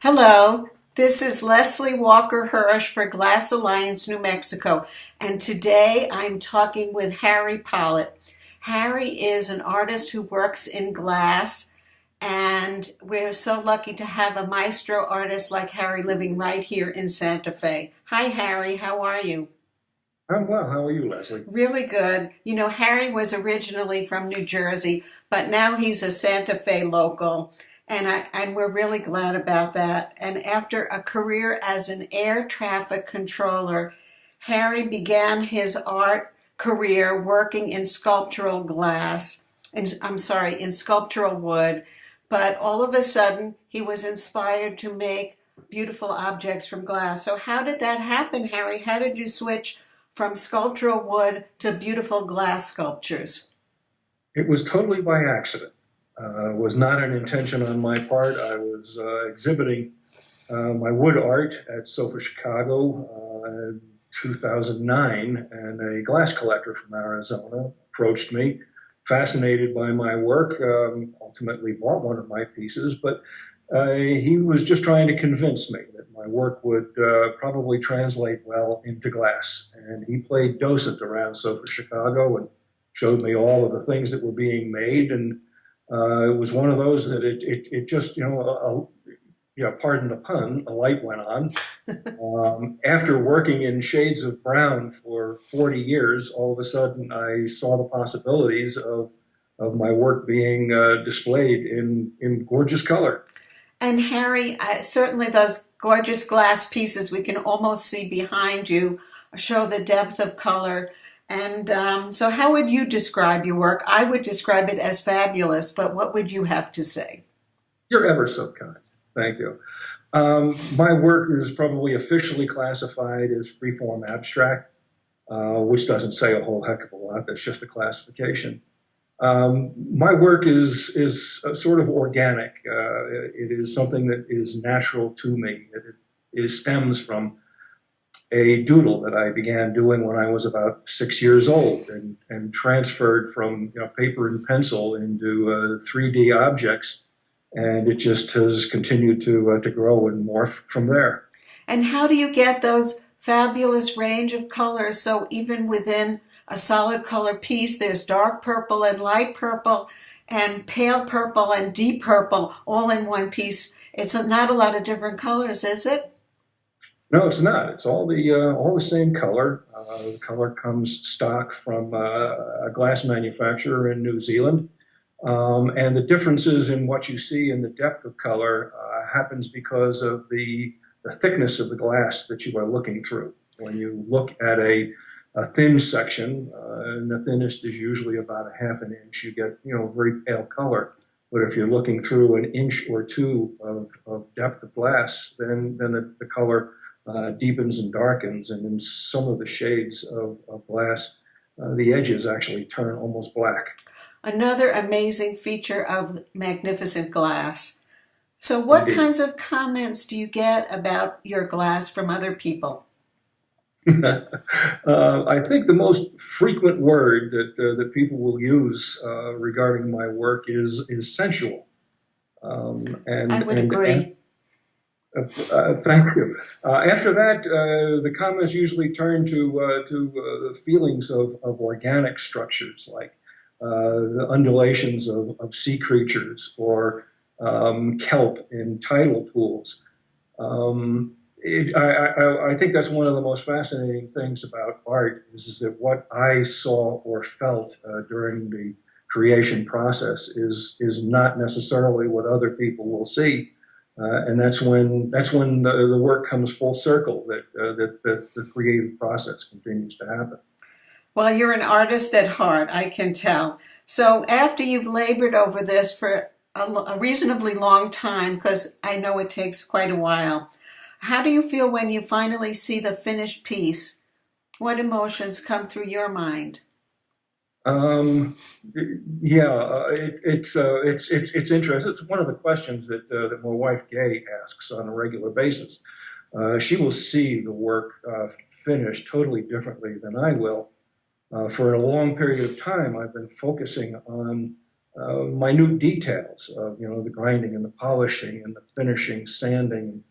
Hello, this is Leslie Walker-Hirsch for Glass Alliance, New Mexico, and today I'm talking with Harry Pollitt. Harry is an artist who works in glass, and we're so lucky to have a Maestro artist like Harry living right here in Santa Fe. Hi, Harry, how are you? I'm well. How are you, Leslie? Really good. You know, Harry was originally from New Jersey, but now he's a Santa Fe local, and we're really glad about that. And after a career as an air traffic controller, Harry began his art career working in sculptural glass, in sculptural wood, but all of a sudden he was inspired to make beautiful objects from glass. So how did that happen, Harry? How did you switch from sculptural wood to beautiful glass sculptures? It was totally by accident. Was not an intention on my part. I was exhibiting my wood art at SOFA Chicago in 2009, and a glass collector from Arizona approached me, fascinated by my work, ultimately bought one of my pieces, but he was just trying to convince me that my work would probably translate well into glass. And he played docent around SOFA Chicago and showed me all of the things that were being made. And it was one of those that it just, pardon the pun, a light went on. After working in shades of brown for 40 years, all of a sudden I saw the possibilities of my work being displayed in gorgeous color. And Harry, certainly those gorgeous glass pieces we can almost see behind you show the depth of color. And so how would you describe your work? I would describe it as fabulous, but what would you have to say? You're ever so kind. Thank you. My work is probably officially classified as freeform abstract, which doesn't say a whole heck of a lot. That's just a classification. My work is sort of organic. It is something that is natural to me. It stems from a doodle that I began doing when I was about 6 years old, and transferred from paper and pencil into 3D objects, and it just has continued to grow and morph from there. And how do you get those fabulous range of colors? So even within a solid color piece, there's dark purple and light purple and pale purple and deep purple all in one piece. It's not a lot of different colors, is it? No, it's not. It's all the same color. The color comes stock from a glass manufacturer in New Zealand. And the differences in what you see in the depth of color happens because of the thickness of the glass that you are looking through. When you look at a thin section, and the thinnest is usually about a half an inch, you get very pale color. But if you're looking through an inch or two of depth of glass, then the color deepens and darkens, and in some of the shades of glass, the edges actually turn almost black. Another amazing feature of magnificent glass. So what Indeed. kinds of comments do you get about your glass from other people? I think the most frequent word that people will use regarding my work is sensual. I would And agree. thank you. After that, the comments usually turn to feelings of organic structures, like the undulations of sea creatures, or kelp in tidal pools. I think that's one of the most fascinating things about art is that what I saw or felt during the creation process is not necessarily what other people will see. And that's when the work comes full circle, that the creative process continues to happen. Well, you're an artist at heart, I can tell. So after you've labored over this for a reasonably long time, because I know it takes quite a while, how do you feel when you finally see the finished piece? What emotions come through your mind? Um, yeah, it's interesting. It's one of the questions that my wife Gay asks on a regular basis. She will see the work finished totally differently than I will. For a long period of time, I've been focusing on minute details of, the grinding and the polishing and the finishing, sanding.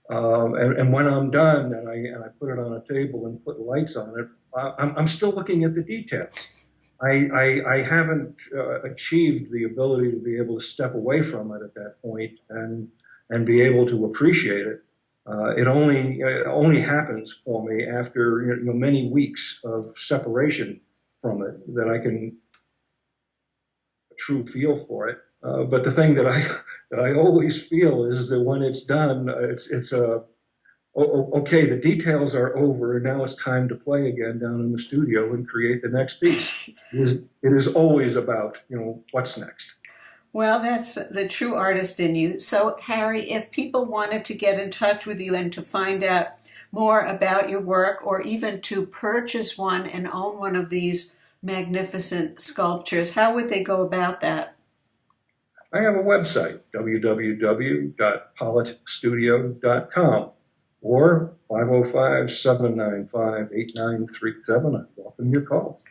And when I'm done and I put it on a table and put lights on it, I'm still looking at the details. I haven't achieved the ability to be able to step away from it at that point and be able to appreciate it. It only happens for me after many weeks of separation from it that I can a true feel for it. But the thing that I always feel is that when it's done, it's a okay, the details are over, and now it's time to play again down in the studio and create the next piece. It is always about, what's next. Well, that's the true artist in you. So, Harry, if people wanted to get in touch with you and to find out more about your work, or even to purchase one and own one of these magnificent sculptures, how would they go about that? I have a website, www.pollittstudio.com. or 505-795-8937. I welcome your calls.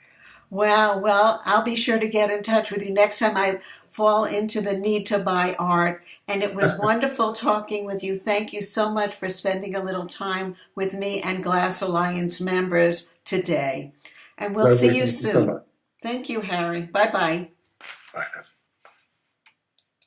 Wow. Well, I'll be sure to get in touch with you next time I fall into the need to buy art. And it was wonderful talking with you. Thank you so much for spending a little time with me and Glass Alliance members today. And we'll see you soon. Thank you, Harry. Bye-bye. Bye.